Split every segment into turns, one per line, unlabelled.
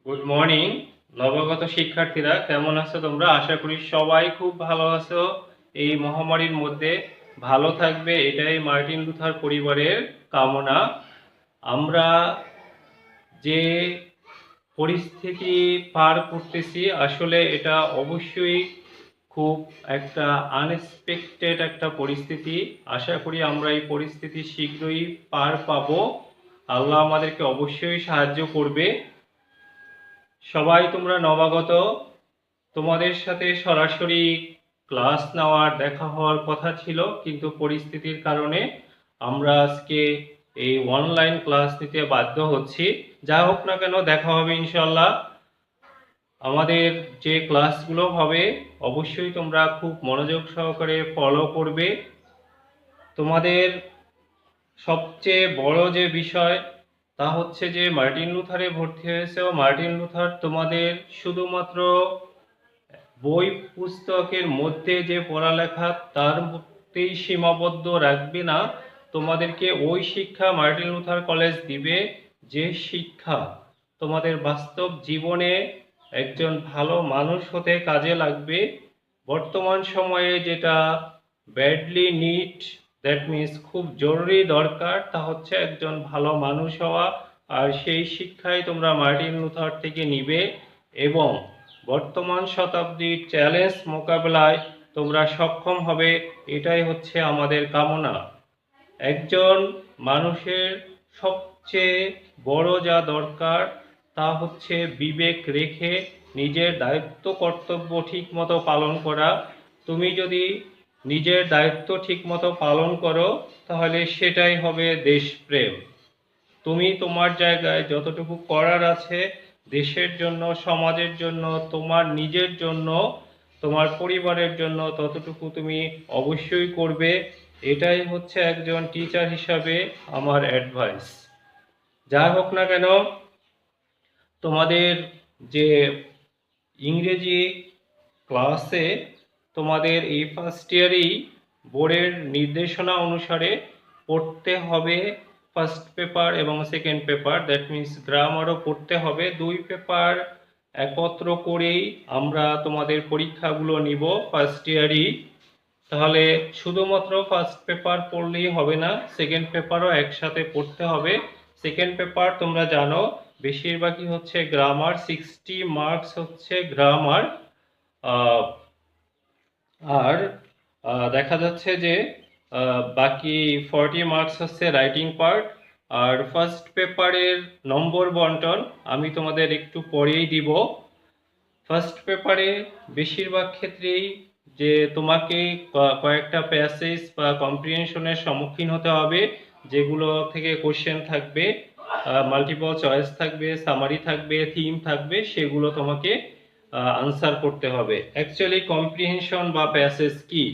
Good morning. নবাগত শিক্ষার্থীরা কেমন আছো তোমরা? আশা করি সবাই খুব ভালো আছো। এই মহামারীর মধ্যে ভালো থাকবে এটাই মার্টিন লুথার পরিবারের কামনা। আমরা যে পরিস্থিতি পার করতেছি আসলে এটা অবশ্যই খুব একটা আনএক্সপেক্টেড একটা পরিস্থিতি। আশা করি আমরা এই পরিস্থিতি শীঘ্রই পার পাবো। আল্লাহ আমাদেরকে অবশ্যই সাহায্য করবে। সবাই তোমরা নবাগত, তোমাদের সাথে সরাসরি ক্লাস নেওয়ার দেখা হওয়ার কথা ছিল, কিন্তু পরিস্থিতির কারণে আমরা আজকে এই অনলাইন ক্লাস নিতে বাধ্য হচ্ছি। যা হোক না কেন দেখা হবে ইনশাল্লাহ। আমাদের যে ক্লাসগুলো হবে অবশ্যই তোমরা খুব মনোযোগ সহকারে ফলো করবে। তোমাদের সবচেয়ে বড় যে বিষয় তা হচ্ছে যে মার্টিন লুথারে ভর্তি হয়েছে, মার্টিন লুথার তোমাদের শুধুমাত্র বই পুস্তকের মধ্যে যে পড়ালেখা তার মধ্যেই সীমাবদ্ধ রাখবে না। তোমাদেরকে ওই শিক্ষা মার্টিন লুথার কলেজ দিবে যে শিক্ষা তোমাদের বাস্তব জীবনে একজন ভালো মানুষ হতে কাজে লাগবে। বর্তমান সময়ে যেটা ব্যাডলি নিড, দ্যাট মিন্স খুব জরুরি দরকার, তা হচ্ছে একজন ভালো মানুষ হওয়া। আর সেই শিক্ষাই তোমরা মার্টিন লুথার থেকে নিবে এবং বর্তমান শতাব্দীর চ্যালেঞ্জ মোকাবেলায় তোমরা সক্ষম হবে, এটাই হচ্ছে আমাদের কামনা। একজন মানুষের সবচেয়ে বড় যা দরকার তা হচ্ছে বিবেক রেখে নিজের দায়িত্ব কর্তব্য ঠিকমতো পালন করা। তুমি যদি নিজের দায়িত্ব ঠিকমতো পালন করো তাহলে সেটাই হবে দেশপ্রেম। তুমি তোমার জায়গায় যতটুকু করার আছে দেশের জন্য, সমাজের জন্য, তোমার নিজের জন্য, তোমার পরিবারের জন্য ততটুকু তুমি অবশ্যই করবে। এটাই হচ্ছে একজন টিচার হিসাবে আমার অ্যাডভাইস। যা হোক না কেন, তোমাদের যে ইংরেজি ক্লাসে তোমাদের এই ফার্স্ট ইয়ারেই বোর্ডের নির্দেশনা অনুসারে পড়তে হবে ফার্স্ট পেপার এবং সেকেন্ড পেপার, দ্যাট মিন্স গ্রামারও পড়তে হবে। দুই পেপার একত্র করেই আমরা তোমাদের পরীক্ষাগুলো নিব ফার্স্ট ইয়ারই। তাহলে শুধুমাত্র ফার্স্ট পেপার পড়লেই হবে না, সেকেন্ড পেপারও একসাথে পড়তে হবে। সেকেন্ড পেপার তোমরা জানো বেশিরভাগই হচ্ছে গ্রামার, 60 মার্কস হচ্ছে গ্রামার। আর দেখা যাচ্ছে যে বাকি 40 মার্কস হচ্ছে রাইটিং পার্ট। আর ফার্স্ট পেপারের নম্বর বন্টন আমি তোমাদের একটু পরেই দিব। ফার্স্ট পেপারে বেশিরভাগ ক্ষেত্রেই যে তোমাকে কয়েকটা প্যাসেজ বা কম্প্রিহেনশনের সম্মুখীন হতে হবে, যেগুলো থেকে কোশ্চেন থাকবে, মাল্টিপল চয়েস থাকবে, সামারি থাকবে, থিম থাকবে, সেগুলো তোমাকে আনসার করতে হবে। অ্যাকচুয়ালি কম্প্রিহেনশন বা প্যাসেজ কি,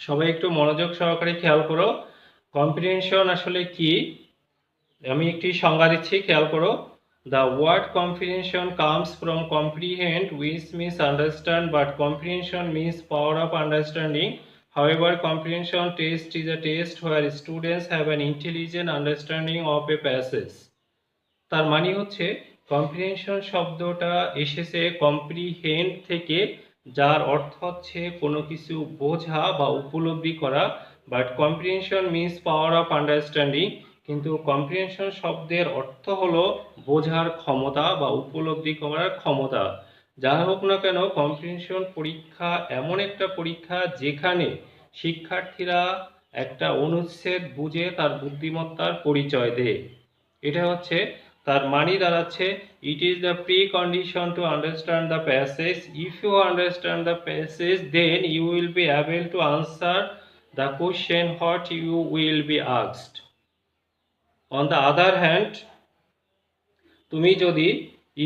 সবাই একটু মনোযোগ সহকারে খেয়াল করো। কম্প্রিহেনশন আসলে কি আমি একটি সংজ্ঞা দিচ্ছি, খেয়াল করো। The word comprehension comes from comprehend, which means understand, but comprehension means power of understanding. However, comprehension test is a test where students have an intelligent understanding of a passage. তার মানে হচ্ছে কম্প্রিহেনশন শব্দটা এসেছে comprehend থেকে, যার অর্থ হচ্ছে কোনো কিছু বোঝা বা উপলব্ধি করা। But comprehension means power of understanding, কিন্তু কম্প্রিহেনশন শব্দের অর্থ হলো বোঝার ক্ষমতা বা উপলব্ধি করার ক্ষমতা। যা হোক না কেন, কম্প্রিহেনশন পরীক্ষা এমন একটা পরীক্ষা যেখানে শিক্ষার্থীরা একটা অনুচ্ছেদ বুঝে তার বুদ্ধিমত্তার পরিচয় দেয়। এটা হচ্ছে তার মানে দাঁড়াচ্ছে, it is the precondition to understand the passage. If you understand the passage then you will be able to answer the question what you will be asked. On the other hand, তুমি যদি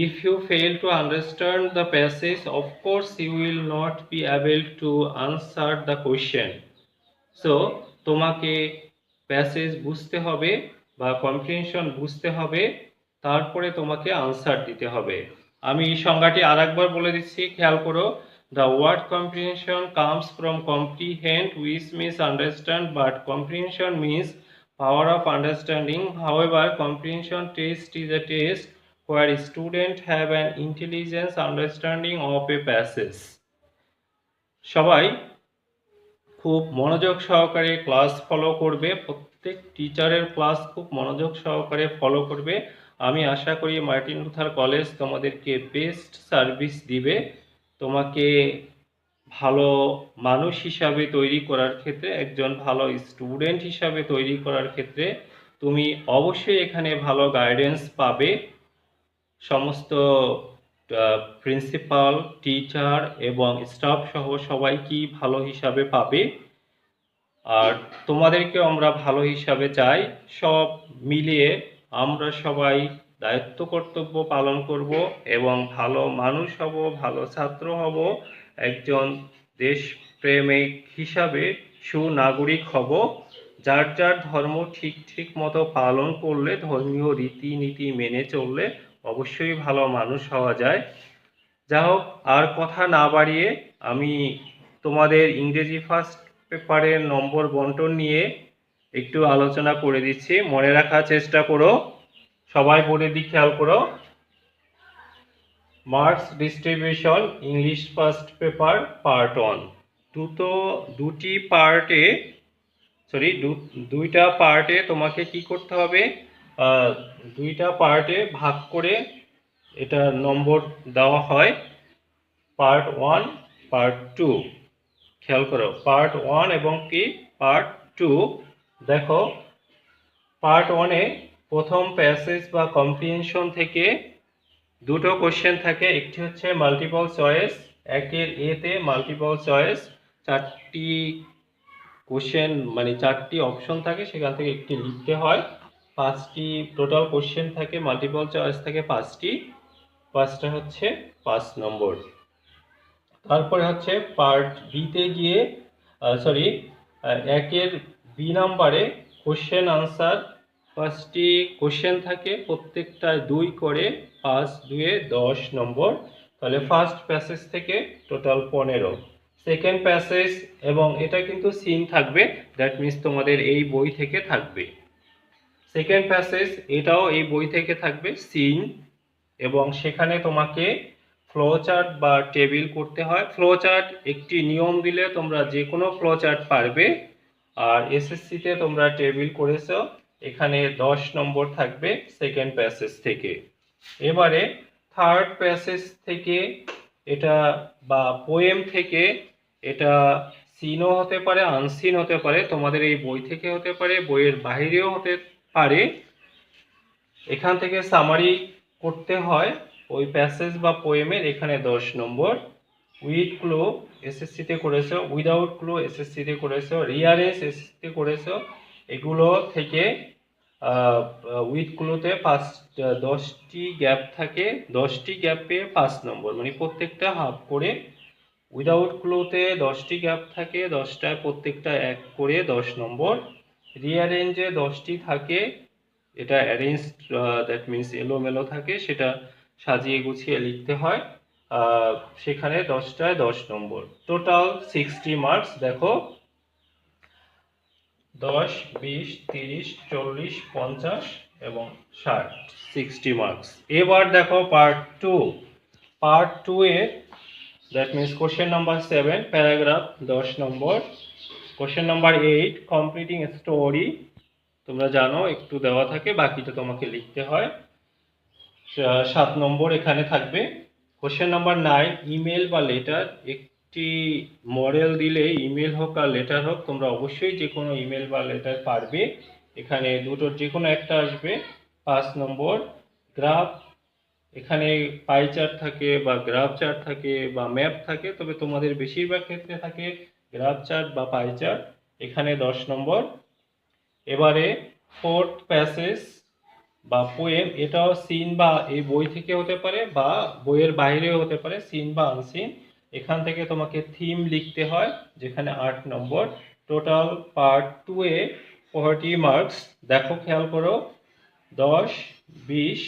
if you fail to understand the passage of course you will not be able to answer the question. So তোমাকে passage বুঝতে হবে বা comprehension বুঝতে হবে, তারপরে তোমাকে আনসার দিতে হবে। আমি এই সংজ্ঞাটি আরেকবার বলে দিচ্ছি, খেয়াল করো। The word comprehension comes from comprehend, which means understand, but comprehension means power of understanding. However, comprehension test is a test where students have an intelligent understanding of a passage. সবাই খুব মনোযোগ সহকারে ক্লাস ফলো করবে, প্রত্যেক টিচারের class খুব মনোযোগ সহকারে ফলো করবে। আমি আশা করি মার্টিন লুথার কলেজ তোমাদেরকে বেস্ট সার্ভিস দিবে, তোমাকে ভালো মানুষ হিসাবে তৈরি করার ক্ষেত্রে, একজন ভালো স্টুডেন্ট হিসাবে তৈরি করার ক্ষেত্রে তুমি অবশ্যই এখানে ভালো গাইডেন্স পাবে। সমস্ত প্রিন্সিপাল, টিচার এবং স্টাফ সহ সবাইকেই ভালো হিসাবে পাবে। আর তোমাদেরকেও আমরা ভালো হিসাবে চাই। সব মিলিয়ে আমরা সবাই দায়িত্ব কর্তব্য পালন করব এবং ভালো মানুষ হব, ভালো ছাত্র হব, একজন দেশপ্রেমিক হিসাবে সুনাগরিক হব। যার যার ধর্ম ঠিক ঠিক মতো পালন করলে, ধর্মীয় রীতিনীতি মেনে চললে অবশ্যই ভালো মানুষ হওয়া যায়। যা হোক, আর কথা না বাড়িয়ে আমি তোমাদের ইংরেজি ফার্স্ট পেপারের নম্বর বন্টন নিয়ে একটু আলোচনা করে দিচ্ছি, মনে রাখার চেষ্টা করো। সবাই বোর্ডের দিক খেয়াল করো। Marks distribution English first paper part 1। দুইটা পার্টে তোমাকে কি করতে হবে, দুইটা পার্টে ভাগ করে এটা নম্বর দেওয়া হয়, পার্ট 1 পার্ট 2। খেয়াল করো, পার্ট 1 এবং কি পার্ট 2। দেখো, পার্ট 1-এ প্রথম প্যাসেজ বা কম্প্রিহেনশন থেকে দুটো কোশ্চেন থাকে, একটি হচ্ছে মাল্টিপল চয়েস, একের এতে মাল্টিপল চয়েস, 4টি কোশ্চেন মানে 4টি অপশন থাকে, সেখান থেকে একটি লিখতে হয়। 5টি টোটাল কোশ্চেন থাকে, মাল্টিপল চয়েস থাকে 5টি, 5টা হচ্ছে 5 নম্বর। তারপরে হচ্ছে পার্ট বিতে গিয়ে একের বি নাম্বারে কোশ্চেন আনসার 5টি কোশ্চেন থাকে, প্রত্যেকটায় 2 করে, 5 2-এ 10 নম্বর। তাহলে ফার্স্ট প্যাসেজ থেকে টোটাল 15। সেকেন্ড প্যাসেজ, এবং এটা কিন্তু সিন থাকবে, দ্যাট মিনস তোমাদের এই বই থেকে থাকবে। সেকেন্ড প্যাসেজ এটাও এই বই থেকে থাকবে, সিন, এবং সেখানে তোমাকে ফ্লো চার্ট বা টেবিল করতে হয়। ফ্লো চার্ট একটি নিয়ম দিলে তোমরা যে কোনো ফ্লো চার্ট পারবে। আর এসএসসিতে তোমরা টেবিল করেছো, এখানে 10 নম্বর থাকবে সেকেন্ড প্যাসেজ থেকে। এবারে থার্ড প্যাসেজ থেকে এটা বা পোয়েম থেকে, এটা সিনও হতে পারে, আনসিন হতে পারে, তোমাদের এই বই থেকে হতে পারে, বইয়ের বাইরেও হতে পারে। এখান থেকে সামারি করতে হয় ওই প্যাসেজ বা পোয়েমের, এখানে 10 নম্বর। উইথ ক্লু এসএসসিতে করেছো, উইদাউট ক্লু এসএসসিতে করেছো, রিয়ারেন্স এসএসসিতে করেছো। এগুলো থেকে উইথ ক্লুতে 10টি গ্যাপ থাকে, 10টি গ্যাপে 5 নম্বর, মানে প্রত্যেকটা হাফ করে। উইদাউট ক্লুতে 10টি গ্যাপ থাকে, 10টায় প্রত্যেকটা 1 করে 10 নম্বর। রিয়ারেঞ্জে 10টি থাকে, এটা অ্যারেঞ্জ, দ্যাট মিনস এলোমেলো থাকে, সেটা সাজিয়ে গুছিয়ে লিখতে হয়। সেখানে 10টায় 10 নম্বর, টোটাল 60 মার্কস। দেখো, 10 20 30 40 50 এবং 60, 60 মার্কস। এবার দেখো পার্ট 2। পার্ট 2-এ that means question number 7 paragraph 10 নম্বর। কোশ্চেন নাম্বার 8 কমপ্লিটিং স্টোরি, তোমরা জানো একটু দেওয়া থাকে, বাকিটা তোমাকে লিখতে হয়। 7 নম্বর এখানে থাকবে। কোশ্চেন নাম্বার 9 ইমেল বা লেটার, একটি মডেল দিলে ইমেল হোক আর লেটার হোক, তোমরা অবশ্যই যে কোনো ইমেল বা লেটার পারবে, এখানে দুটোর যে কোনো একটা আসবে। 5 নম্বর গ্রাফ, এখানে পাই চার্ট থাকে বা গ্রাফ চার্ট থাকে বা ম্যাপ থাকে, তবে তোমাদের বেশিরভাগ ক্ষেত্রে থাকে গ্রাফ চার্ট বা পাই চার্ট, এখানে 10 নম্বর। এবারে ফোর্থ প্যাসেজ বা পোয়েম, এটাও সিন বা এই বই থেকে হতে পারে বা বইয়ের বাইরেও হতে পারে, সিন বা আনসিন। এখান থেকে তোমাকে থিম লিখতে হয়, যেখানে 8 নম্বর। টোটাল পার্ট 2-এ 40 মার্কস। দেখো, খেয়াল করো, 10 20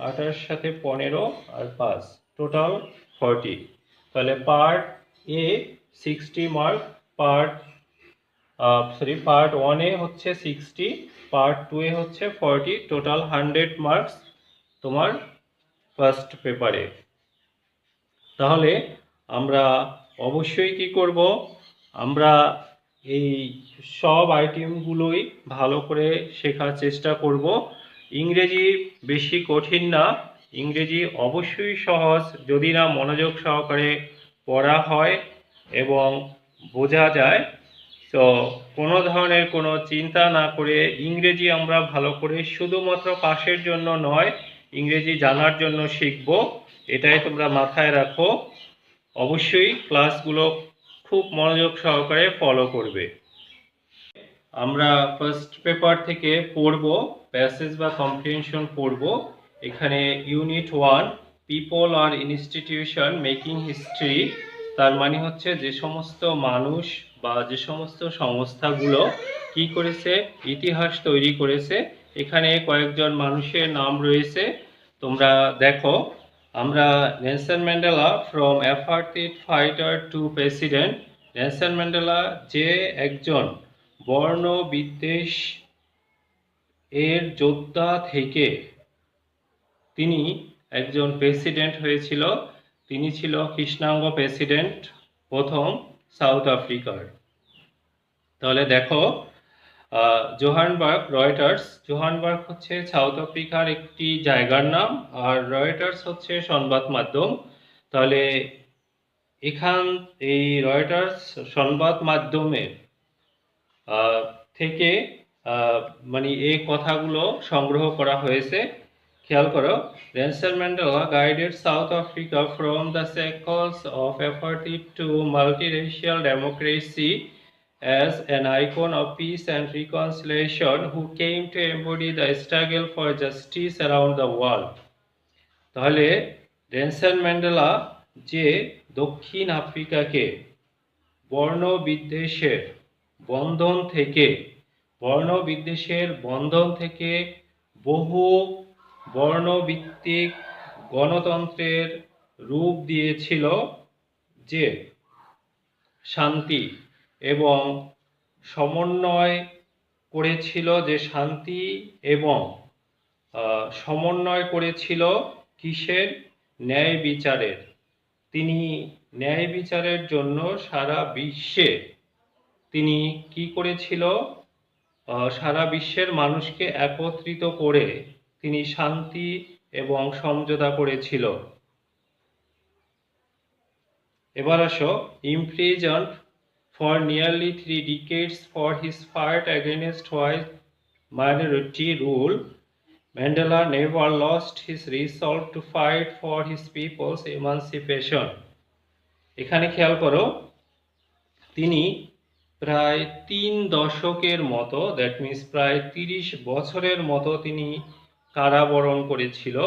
8-এর সাথে 15 আর 5, টোটাল 40। তাহলে পার্ট এ 60 মার্ক, পার্ট 1-এ হচ্ছে 60, পার্ট 2-এ হচ্ছে 40, টোটাল 100 মার্কস তোমার ফার্স্ট পেপারে। তাহলে আমরা অবশ্যই কি করব, আমরা এই সব আইটেমগুলোই ভালো করে শেখার চেষ্টা করব। ইংরেজি বেশি কঠিন না, ইংরেজি অবশ্যই সহজ যদি না মনোযোগ সহকারে পড়া হয় এবং বোঝা যায়। তো কোনো ধরনের কোনো চিন্তা না করে ইংরেজি আমরা ভালো করে শুধুমাত্র পাশের জন্য নয়, ইংরেজি জানার জন্য শিখব, এটাই তোমরা মাথায় রাখো। অবশ্যই ক্লাসগুলো খুব মনোযোগ সহকারে ফলো করবে। আমরা ফার্স্ট পেপার থেকে পড়ব, প্যাসেজ বা কম্প্রিহেনশন পড়ব। এখানে ইউনিট 1 পিপল আর ইনস্টিটিউশন মেকিং হিস্ট্রি, তার মানে হচ্ছে যে সমস্ত মানুষ বা যে সমস্ত সংস্থাগুলো কি করেছে, ইতিহাস তৈরি করেছে। এখানে কয়েকজন মানুষের নাম রয়েছে, তোমরা দেখো। আমরা Nelson Mandela from apartheid fighter to president. Nelson Mandela যে একজন বর্ণ বিদ্বেষ এর যোদ্ধা থেকে তিনি একজন প্রেসিডেন্ট হয়েছিল। তিনি ছিল কৃষ্ণাঙ্গ প্রেসিডেন্ট প্রথম সাউথ আফ্রিকার। তাহলে দেখো, জোহানবার্গ রয়টার্স, জোহানবার্গ হচ্ছে সাউথ আফ্রিকার একটি জায়গার নাম, আর রয়টার্স হচ্ছে সংবাদ মাধ্যম। তাহলে এই রয়টার্স সংবাদ মাধ্যমের থেকে মানে এই কথাগুলো সংগ্রহ করা হয়েছে। খেয়াল করো, Nelson Mandela guided south Africa from the shackles of apartheid to multiracial democracy as an icon of peace and reconciliation who came to embody the struggle for justice around the world. তাহলে Nelson Mandela যে দক্ষিণ আফ্রিকাকে বর্ণবিদ্বেষের বন্ধন থেকে বহু বর্ণভিত্তিক গণতন্ত্রের রূপ দিয়েছিল, যে শান্তি এবং সমন্বয় করেছিল কিসের, ন্যায় বিচারের। তিনি ন্যায় বিচারের জন্য সারা বিশ্বে তিনি কি করেছিল, সারা বিশ্বের মানুষকে একত্রিত করে তিনি শান্তি এবং সমঝোতা করেছিল। এবার আসো, imprisoned for nearly 3 decades for his fight against white minority rule, Mandela never lost his resolve to fight for his people's emancipation. এখানে খেয়াল করো, তিনি প্রায় 3 দশকের মতো, দ্যাট মিনস প্রায় 30 বছরের মতো তিনি কারাবরণ করেছিল।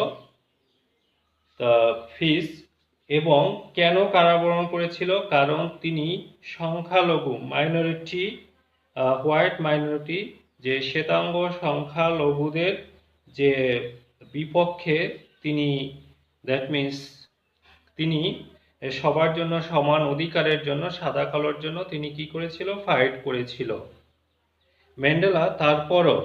এবং কেন কারাবরণ করেছিল, কারণ তিনি সংখ্যালঘু মাইনরিটি, হোয়াইট মাইনরিটি, যে শ্বেতাঙ্গ সংখ্যালঘুদের যে বিপক্ষে তিনি, দ্যাট মিনস তিনি সবার জন্য সমান অধিকারের জন্য, সাদা কালোর জন্য তিনি কি করেছিল, ফাইট করেছিল। ম্যান্ডেলা তারপরও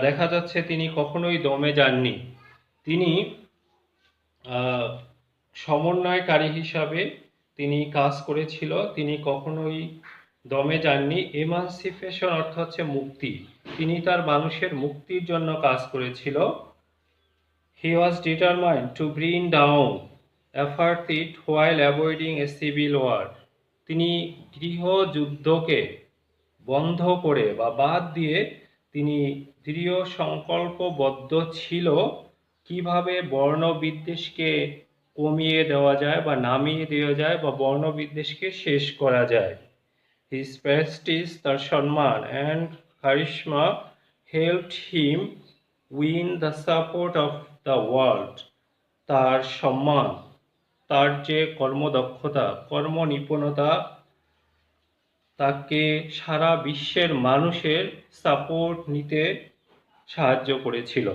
দেখা যাচ্ছে তিনি কখনোই দমে যাননি। তিনি সমন্বয়কারী হিসাবে তিনি কাজ করেছিল, তিনি কখনোই দমে যাননি। এমানসিপেশন অর্থ হচ্ছে মুক্তি, তিনি তার মানুষের মুক্তির জন্য কাজ করেছিল। He was determined to bring down apartheid while avoiding a civil war. তিনি গৃহযুদ্ধকে বন্ধ করে বা বাদ দিয়ে তিনি দৃঢ় সংকল্পবদ্ধ ছিল কিভাবে বর্ণবিদ্বেষকে কমিয়ে দেওয়া যায় বা নামিয়ে দেওয়া যায় বা বর্ণবিদ্বেষকে শেষ করা যায়। His prestige, তার সম্মান, and charisma helped him win the support of the world. তার সম্মান, তার যে কর্মদক্ষতা, কর্মনিপুণতা তাকে সারা বিশ্বের মানুষের সাপোর্ট নিতে সাহায্য করেছিল।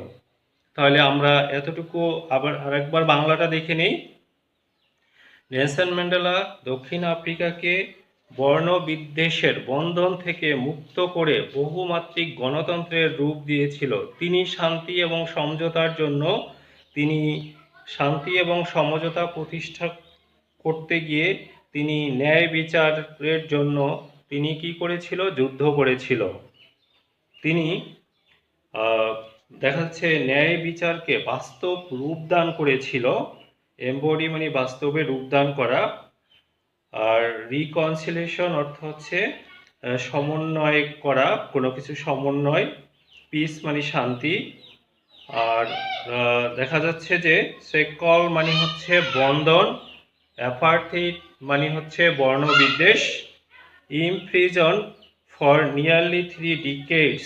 তাহলে আমরা এতটুকু আবার আরেকবার বাংলাটা দেখে নেই। নেলসন ম্যান্ডেলা দক্ষিণ আফ্রিকাকে বর্ণবিদ্বেষের বন্ধন থেকে মুক্ত করে বহুমাত্রিক গণতন্ত্রের রূপ দিয়েছিল। তিনি শান্তি এবং সমঝোতার জন্য তিনি শান্তি এবং সমঝোতা প্রতিষ্ঠা করতে গিয়ে তিনি ন্যায় বিচারের জন্য তিনি কি করেছিল? যুদ্ধ করেছিল। তিনি দেখা যাচ্ছে ন্যায় বিচারকে বাস্তব রূপদান করেছিল। এমবডি মানে বাস্তবে রূপদান করা। আর রিকনসিলিয়েশন অর্থ হচ্ছে সমন্বয় করা, কোনো কিছু সমন্বয়। পিস মানে শান্তি। আর দেখা যাচ্ছে যে সেকল মানে হচ্ছে বন্ধন, অ্যাপার্থেইড মানে হচ্ছে বর্ণবিদ্বেষ, imprison for nearly 3 decades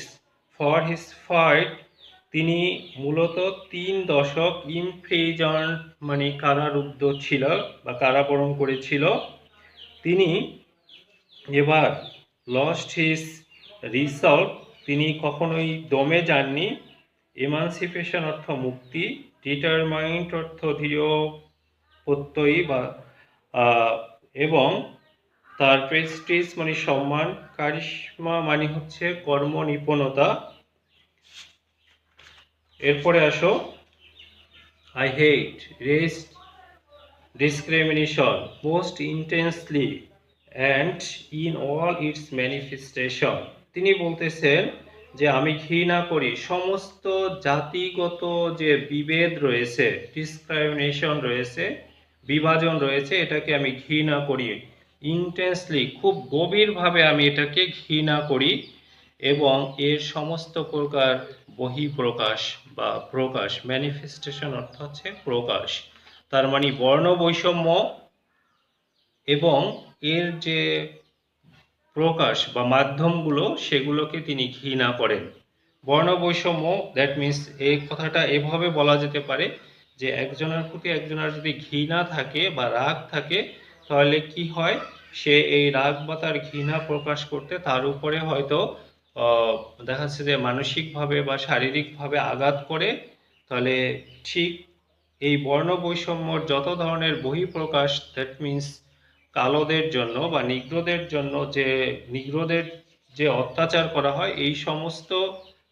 for his fight, তিনি মূলত 3 দশক ইমপ্রিজন মানে কারারুদ্ধ ছিল বা কারাবরণ করেছিল। তিনি এবার লস্ট হিজ রিসলভ, তিনি কখনোই দমে যাননি। এমানসিপেশন অর্থ মুক্তি, ডিটারমাইন্ড অর্থ দৃঢ় প্রত্যয়ী বা এবং তার প্রেস্টিজ মানে সম্মান, কারিশমা মানে হচ্ছে কর্ম নিপুণতা। এরপরে আসো, I hate race discrimination most intensely and in all its manifestation। তিনি বলতেছেন যে আমি ঘৃণা করি সমস্ত জাতিগত যে বিভেদ রয়েছে, ডিসক্রিমিনেশন রয়েছে, বিভাজন রয়েছে, এটাকে আমি ঘৃণা করি। ইন্টেন্সলি খুব গভীরভাবে আমি এটাকে ঘৃণা করি এবং এর সমস্ত প্রকার বহিঃপ্রকাশ বা প্রকাশ, ম্যানিফেস্টেশন অর্থ হচ্ছে প্রকাশ। তার মানে বর্ণ বৈষম্য এবং এর যে প্রকাশ বা মাধ্যমগুলো সেগুলোকে তিনি ঘৃণা করেন। বর্ণ বৈষম্য দ্যাট মিন্স এই কথাটা এভাবে বলা যেতে পারে যে একজনের প্রতি একজনের যদি ঘৃণা থাকে বা রাগ থাকে তাহলে কি হয়, সে এই রাগ বা তার ঘৃণা প্রকাশ করতে তার উপরে হয়তো দেখা যাচ্ছে যে মানসিকভাবে বা শারীরিকভাবে আঘাত করে। তাহলে ঠিক এই বর্ণ বৈষম্যর যত ধরনের বহিঃপ্রকাশ, দ্যাট মিন্স কালোদের জন্য বা নিগ্রোদের জন্য যে নিগ্রোদের যে অত্যাচার করা হয়, এই সমস্ত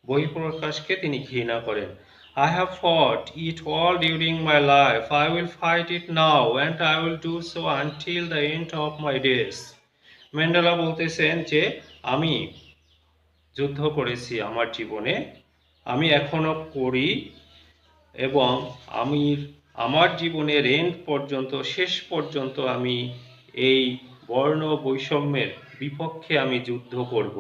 বহিঃপ্রকাশকে তিনি ঘৃণা করেন। I have fought it all during my life. I will fight it now and I will do so until the end of my days। Mandela বলতেছেন যে আমি যুদ্ধ করেছি আমার জীবনে, আমি এখনো করি এবং আমি আমার জীবনের এন্ড পর্যন্ত, শেষ পর্যন্ত আমি এই বর্ণ বৈষম্যের বিপক্ষে আমি যুদ্ধ করব।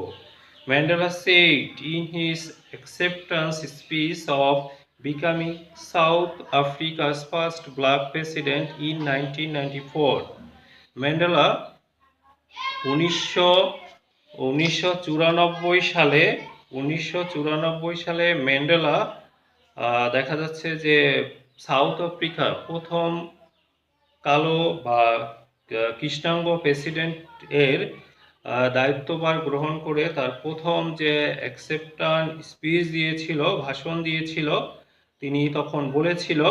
Mandela said in his acceptance speech of becoming South Africa's first black president in 1994। Mandela 1994 সালে ম্যান্ডেলা দেখা যাচ্ছে যে সাউথ আফ্রিকার প্রথম কালো বা কৃষ্ণাঙ্গ প্রেসিডেন্ট এর দায়িত্বভার গ্রহণ করে তার প্রথম যে অ্যাকসেপ্টেন্স স্পিচ দিয়েছিল, ভাষণ দিয়েছিল, তিনি তখন বলেছিল,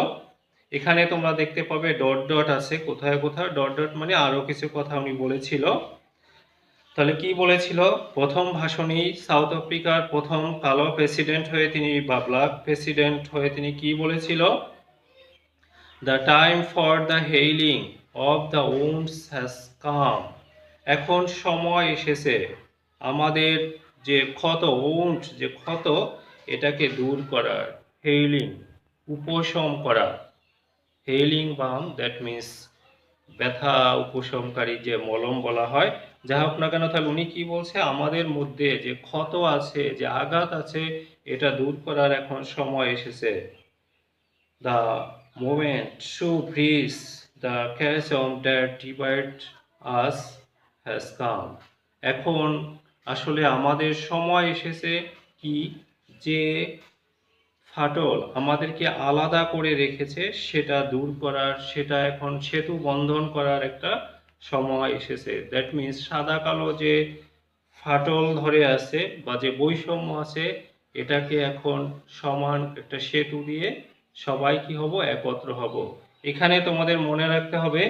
এখানে তোমরা দেখতে পাবে ডট ডট আছে কোথায় কোথায়, ডট ডট মানে আরো কিছু কথা উনি বলেছিল। তাহলে কি বলেছিল? প্রথম ভাষণেই সাউথ আফ্রিকার প্রথম কালো প্রেসিডেন্ট হয়ে তিনি বা ব্ল্যাক প্রেসিডেন্ট হয়ে তিনি কি বলেছিল? The time for the healing of the wounds has come. এখন সময় এসেছে আমাদের যে ক্ষত, উন্ড যে ক্ষত, এটাকে দূর করার, হেইলিং উপশম করা। হেইলিং বাম দ্যাট মিন্স ব্যথা উপশমকারী যে মলম বলা হয়। যা হোক না কেন, তাহলে উনি কি বলছে? আমাদের মধ্যে যে ক্ষত আছে, যে আঘাত আছে, এটা দূর করার এখন সময় এসেছে। The moment two bridge the chasm that divides us has come। এখন আসলে আমাদের সময় এসেছে কি, যে ফাটল আমাদেরকে আলাদা করে রেখেছে সেটা দূর করার, সেটা এখন সেতু বন্ধন করার একটা সময় এসেছে। দ্যাট মিন্স সাদা কালো যে ফাটল ধরে আছে বা যে বৈষম্য আছে, এটাকে এখন সমান একটা সেতু দিয়ে সবাই কি হব? একত্র হব। এখানে তোমাদের মনে রাখতে হবে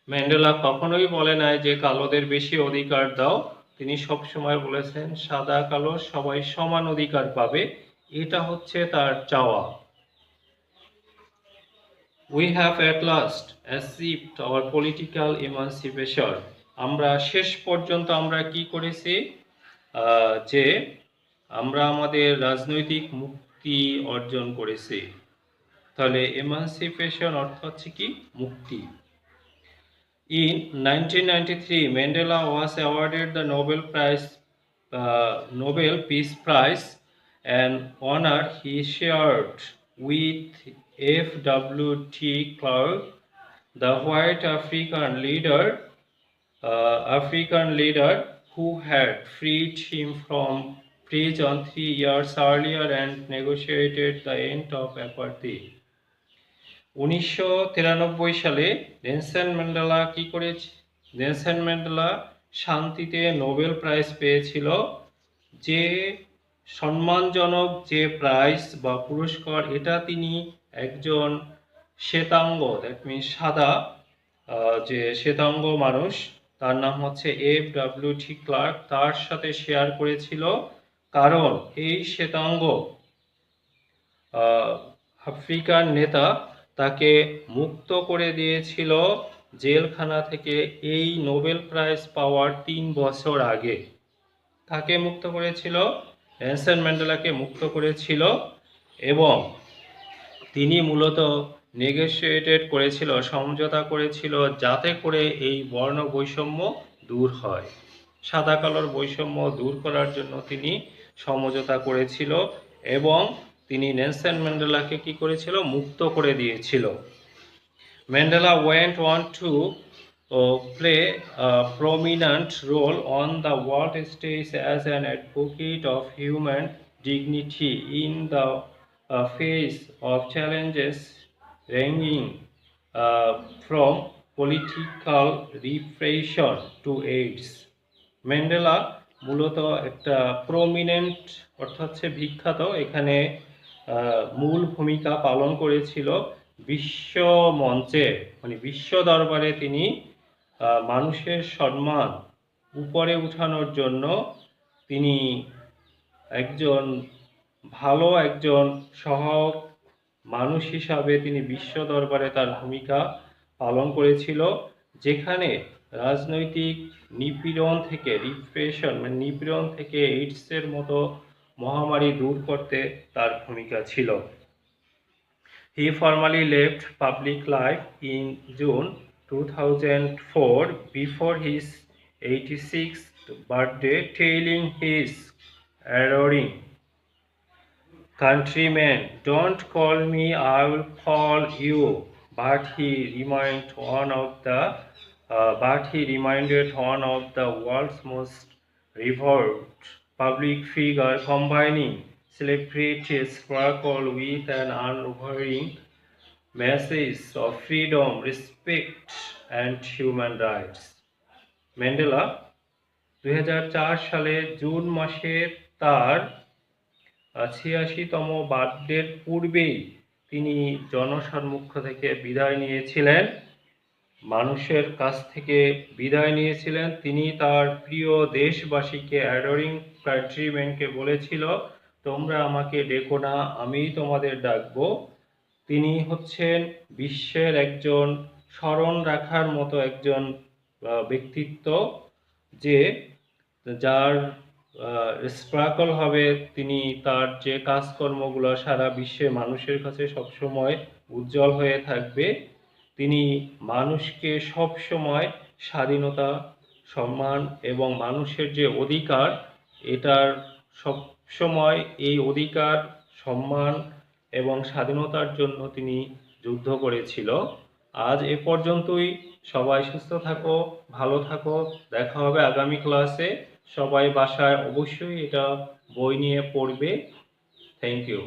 ম্যান্ডেলা কখনোই বলে নাই যে কালোদের বেশি অধিকার দাও। তিনি সবসময় বলেছেন সাদা কালো সবাই সমান অধিকার পাবে, এটা হচ্ছে তার চাওয়া। We have at last achieved our political emancipation. আমরা শেষ পর্যন্ত আমরা কি করেছি, যে আমরা আমাদের রাজনৈতিক মুক্তি অর্জন করেছি। তাহলে এমানসিপেশন অর্থ হচ্ছে কি মুক্তি। In 1993, Mandela was awarded the Nobel Peace Prize, an honor he shared with F.W.T. Clark, the white African leader who had freed him from prison 3 years earlier and negotiated the end of apartheid. 1993 সালে Nelson Mandela শান্তিতে Nobel prize পেয়েছিল। যে সম্মানজনক যে prize বা পুরস্কার, এটা তিনি একজন শ্বেতাঙ্গ, দ্যাট মিনস সাদা, যে শ্বেতাঙ্গ মানুষ, তার নাম হচ্ছে F.W.T. ক্লার্ক, তার সাথে শেয়ার করেছিল। কারণ এই শ্বেতাঙ্গ আফ্রিকান নেতা তাকে মুক্ত করে দিয়েছিল জেলখানা থেকে এই নোবেল প্রাইজ পাওয়ার 3 বছর আগে। তাকে মুক্ত করেছিল, নেলসন ম্যান্ডেলাকে মুক্ত করেছিল, এবং তিনি মূলত নেগোশিয়েটেড করেছিল, সমঝোতা করেছিল, যাতে করে এই বর্ণ বৈষম্য দূর হয়। সাদা কালোর বৈষম্য দূর করার জন্য তিনি সমঝোতা করেছিল এবং তিনি নেলসন ম্যান্ডেলাকে কি করেছিল, মুক্ত করে দিয়েছিল। Mandela went on to play a prominent role on the world stage as an advocate of human dignity in the face of challenges ranging from political repression to AIDS. Mandela মূলত একটা prominent অর্থাৎ বিখ্যাত, এখানে মূল ভূমিকা পালন করেছিল বিশ্ব মঞ্চে, মানে বিশ্ব দরবারে তিনি মানুষের সম্মান উপরে উঠানোর জন্য তিনি একজন ভালো একজন সহায়ক মানুষ হিসাবে তিনি বিশ্ব দরবারে তার ভূমিকা পালন করেছিল। যেখানে রাজনৈতিক নিপীড়ন থেকে নিপীড়ন থেকে এইডসের মতো মহামারী দূর করতে তার ভূমিকা ছিল। He formally left public life in June 2004 before his 86th birthday, telling his adoring countrymen, "Don't call me, I will call you." But he reminded one of the world's most revered public figure, combining celebrity sparkle with an unwavering message of freedom, respect, and human rights. Mandela 2004 সালে June মাসে তার 86তম বার্থডের পূর্বেই তিনি জনসম্মুখ থেকে বিদায় নিয়েছিলেন, মানুষের কাছ থেকে বিদায় নিয়েছিলেন। তিনি তার প্রিয় দেশবাসীকে, অ্যাডোরিং কান্ট্রিম্যানকে বলেছিল, তোমরা আমাকে ডেকো না, আমি তোমাদের ডাকবো। তিনি হচ্ছেন বিশ্বের একজন স্মরণ রাখার মতো একজন ব্যক্তিত্ব, যার স্পার্কল হবে, তিনি তার যে কাজকর্মগুলো সারা বিশ্বে মানুষের কাছে সবসময় উজ্জ্বল হয়ে থাকবে। তিনি মানুষকে সবসময় স্বাধীনতা, সম্মান এবং মানুষের যে অধিকার, এটার সবসময় এই অধিকার, সম্মান এবং স্বাধীনতার জন্য তিনি যুদ্ধ করেছিল। আজ এ পর্যন্তই। সবাই সুস্থ থাকো, ভালো থাকো, দেখা হবে আগামী ক্লাসে। সবাই বাসায় অবশ্যই এটা বই নিয়ে পড়বে। Thank you.